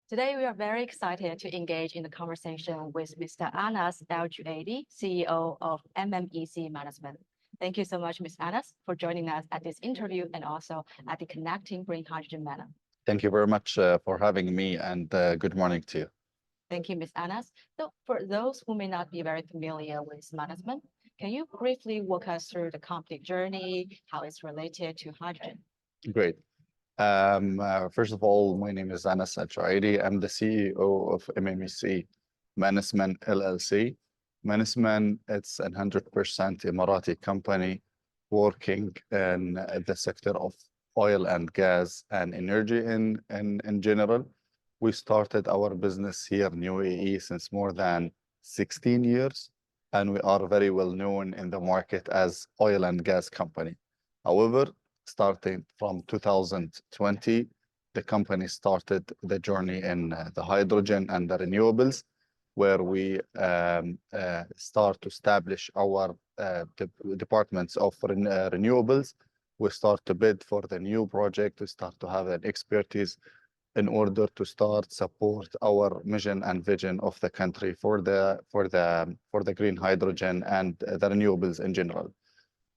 Today, we are very excited to engage in the conversation with Mr. Anas Aljuaidi, CEO of MMEC Mannesmann. Thank you so much, Ms. Anas, for joining us at this interview and also at the Connecting Green Hydrogen Manner. Thank you very much for having me, and good morning to you. Thank you, Ms. Anas. So for those who may not be very familiar with Mannesmann, can you briefly walk us through the company journey, how it's related to hydrogen? Great. First of all, my name is Anas Aljuaidi. I'm the CEO of MMEC Mannesmann LLC. Mannesmann, it's a 100% Emirati company working in the sector of oil and gas and energy in general. We started our business here in UAE since more than 16 years, and we are very well known in the market as oil and gas company. However, starting from 2020, the company started the journey in the hydrogen and the renewables, where we start to establish our departments of renewables. We start to bid for the new project. We start to have an expertise in order to start support our mission and vision of the country for the green hydrogen and the renewables in general.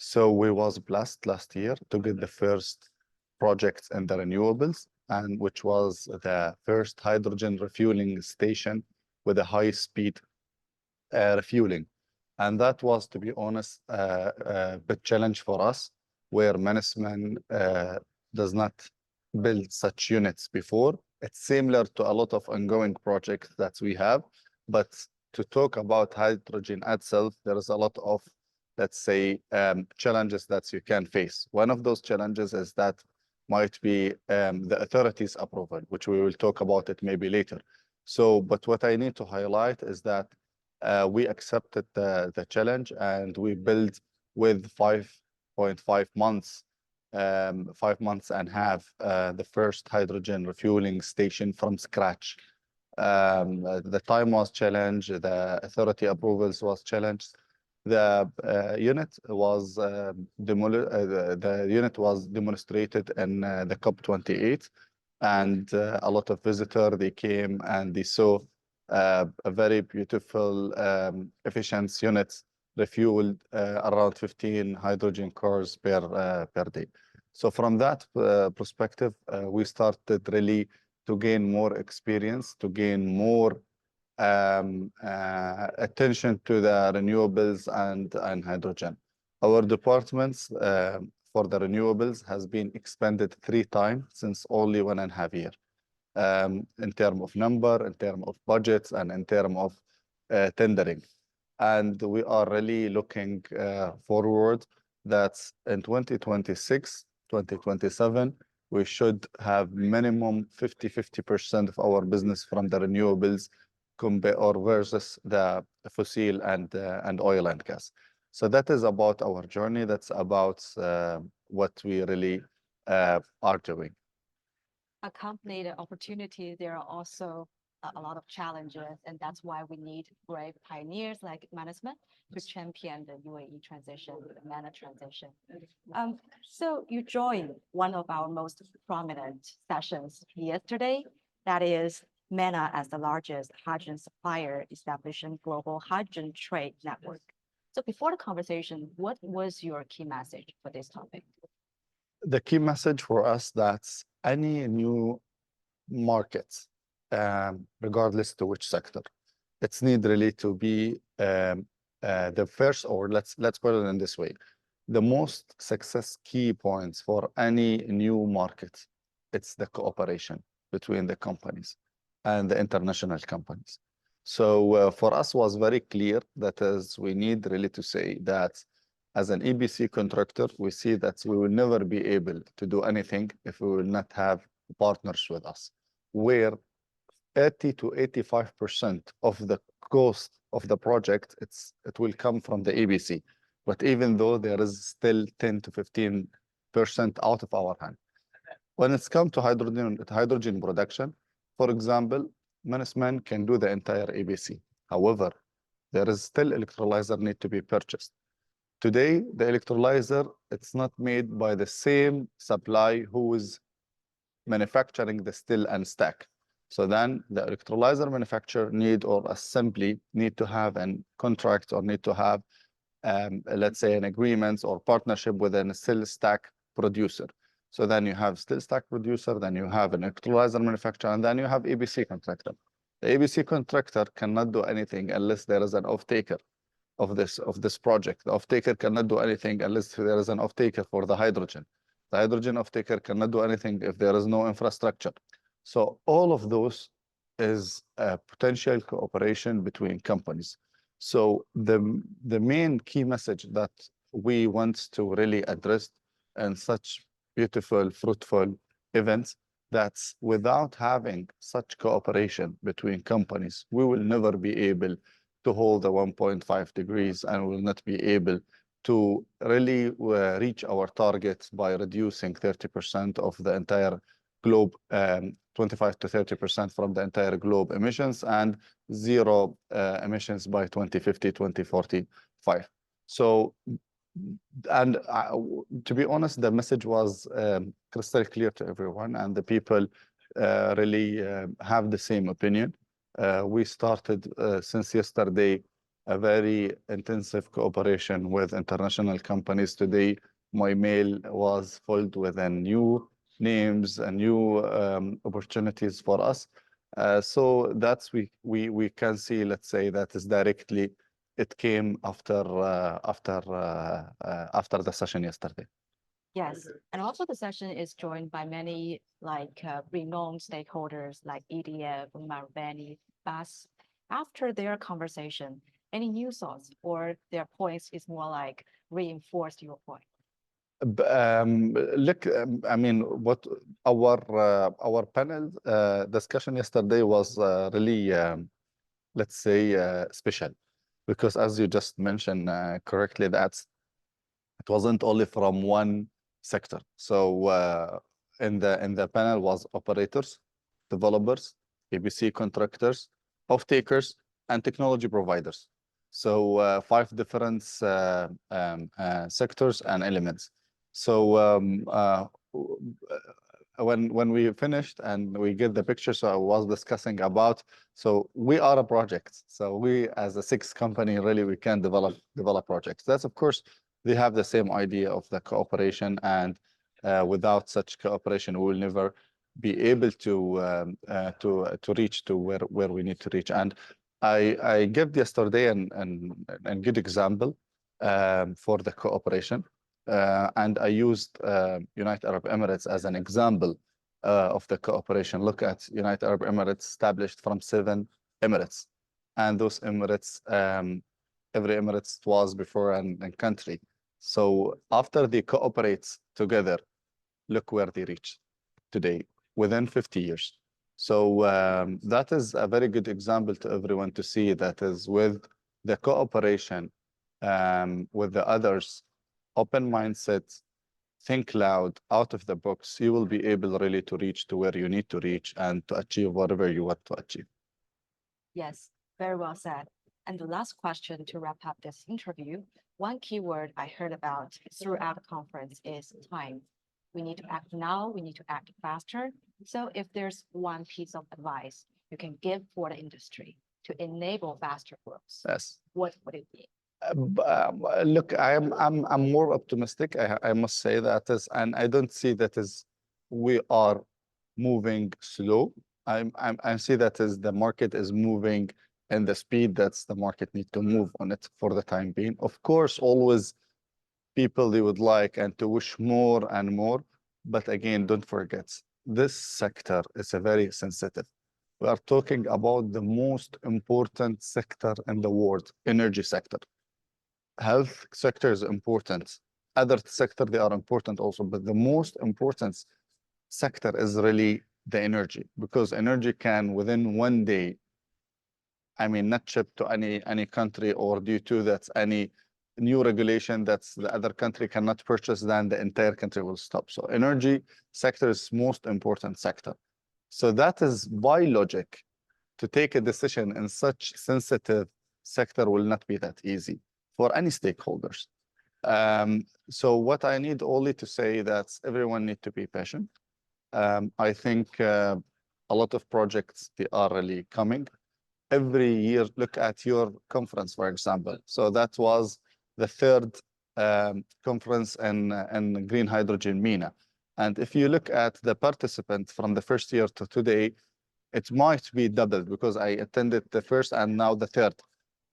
So we was blessed last year to get the first projects in the renewables, and which was the first hydrogen refueling station with a high-speed refueling. And that was, to be honest, a big challenge for us, where Mannesmann does not build such units before. It's similar to a lot of ongoing projects that we have, but to talk about hydrogen itself, there is a lot of, let's say, challenges that you can face. One of those challenges is that might be the authorities' approval, which we will talk about it maybe later. So, but what I need to highlight is that we accepted the challenge, and we built with 5.5 months, 5 months and a half, the first hydrogen refueling station from scratch. The time was challenged, the authority approvals was challenged. The unit was demonstrated in the COP28, and a lot of visitors, they came and they saw a very beautiful, efficient units refueled around 15 hydrogen cars per day. So from that perspective, we started really to gain more experience, to gain more attention to the renewables and hydrogen. Our departments for the renewables has been expanded 3 times since only 1.5 years, in terms of number, in terms of budgets, and in terms of tendering. And we are really looking forward that in 2026, 2027, we should have minimum 50% of our business from the renewables or versus the fossil and oil and gas. So that is about our journey. That's about what we really are doing. Accompany the opportunity, there are also a lot of challenges, and that's why we need brave pioneers like Mannesmann to champion the UAE transition, the MENA transition. So you joined one of our most prominent sessions yesterday, that is MENA as the largest hydrogen supplier establishing global hydrogen trade network. So before the conversation, what was your key message for this topic? The key message for us that any new market, regardless to which sector, it's need really to be the first, or let's put it in this way, the most success key points for any new market, it's the cooperation between the companies and the international companies. So for us was very clear that as we need really to say that as an EPC contractor, we see that we will never be able to do anything if we will not have partners with us, where 80 to 85% of the cost of the project, it will come from the EPC. But even though there is still 10 to 15% out of our hand. When it's come to hydrogen production, for example, Mannesmann can do the entire EPC. However, there is still electrolyzer need to be purchased. Today, the electrolyzer, it's not made by the same supply who is manufacturing the steel and stack. So then the electrolyzer manufacturer or assembly need to have a contract or need to have, let's say, an agreement or partnership with a steel stack producer. So then you have steel stack producer, then you have an electrolyzer manufacturer, and then you have EPC contractor. The EPC contractor cannot do anything unless there is an off-taker of this project. The off-taker cannot do anything unless there is an off-taker for the hydrogen. The hydrogen off-taker cannot do anything if there is no infrastructure. So all of those is a potential cooperation between companies. So the main key message that we want to really address in such beautiful, fruitful events, that's without having such cooperation between companies, we will never be able to hold the 1.5 degrees and will not be able to really reach our targets by reducing 30% of the entire globe, 25 to 30% from the entire globe emissions, and zero emissions by 2050, 2045. So, and to be honest, the message was crystal clear to everyone, and the people really have the same opinion. We started since yesterday a very intensive cooperation with international companies. Today, my mail was filled with a new names and new opportunities for us. So that's we can see, let's say, that is directly, it came after the session yesterday. Yes, and also the session is joined by many renowned stakeholders like EDF, Marubeni, BAS. After their conversation, any new thoughts or their points is more like reinforced your point? Look, I mean, what our panel discussion yesterday was really, let's say, special, because as you just mentioned correctly, it wasn't only from one sector. So in the panel was operators, developers, EPC contractors, off-takers, and technology providers. So 5 different sectors and elements. So when we finished and we get the picture, so I was discussing about, so we are a project. So we, as a 6 company, really we can develop projects. That's, of course, they have the same idea of the cooperation, and without such cooperation, we will never be able to reach to where we need to reach. And I gave yesterday a good example for the cooperation. And I used United Arab Emirates as an example of the cooperation. Look at United Arab Emirates, established from 7 Emirates. And those Emirates, every Emirates was before a country. So after they cooperate together, look where they reach today, within 50 years. So that is a very good example to everyone to see that is with the cooperation with the others, open mindset, think loud, out of the box, you will be able really to reach to where you need to reach and to achieve whatever you want to achieve. Yes, very well said. And the last question to wrap up this interview, one keyword I heard about throughout the conference is time. We need to act now, we need to act faster. So if there's one piece of advice you can give for the industry to enable faster growth, yes, what would it be? Look, I'm more optimistic. I must say that is, and I don't see that as we are moving slow. I see that as the market is moving and the speed that's the market need to move on it for the time being. Of course, always people they would like and to wish more and more, but again, don't forget this sector is a very sensitive. We are talking about the most important sector in the world, energy sector. Health sector is important. Other sector, they are important also, but the most important sector is really the energy, because energy can within one day, I mean, not ship to any country, or due to that any new regulation that's the other country cannot purchase, then the entire country will stop. So energy sector is most important sector. So that is by logic to take a decision in such sensitive sector will not be that easy for any stakeholders. So what I need only to say that everyone need to be patient. I think a lot of projects, they are really coming. Every year, look at your conference, for example. So that was the third conference in green hydrogen MENA. And if you look at the participants from the first year to today, it might be doubled because I attended the first and now the third.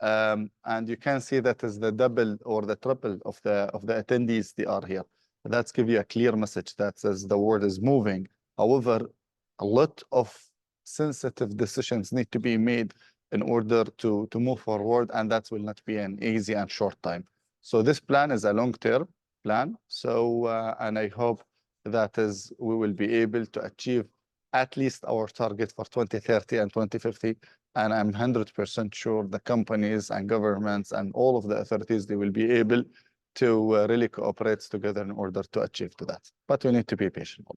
And you can see that is the double or the triple of the attendees they are here. That's give you a clear message that says the world is moving. However, a lot of sensitive decisions need to be made in order to move forward, and that will not be an easy and short time. So this plan is a long-term plan. So, and I hope that is we will be able to achieve at least our target for 2030 and 2050. And I'm 100% sure the companies and governments and all of the authorities, they will be able to really cooperate together in order to achieve to that. But we need to be patient.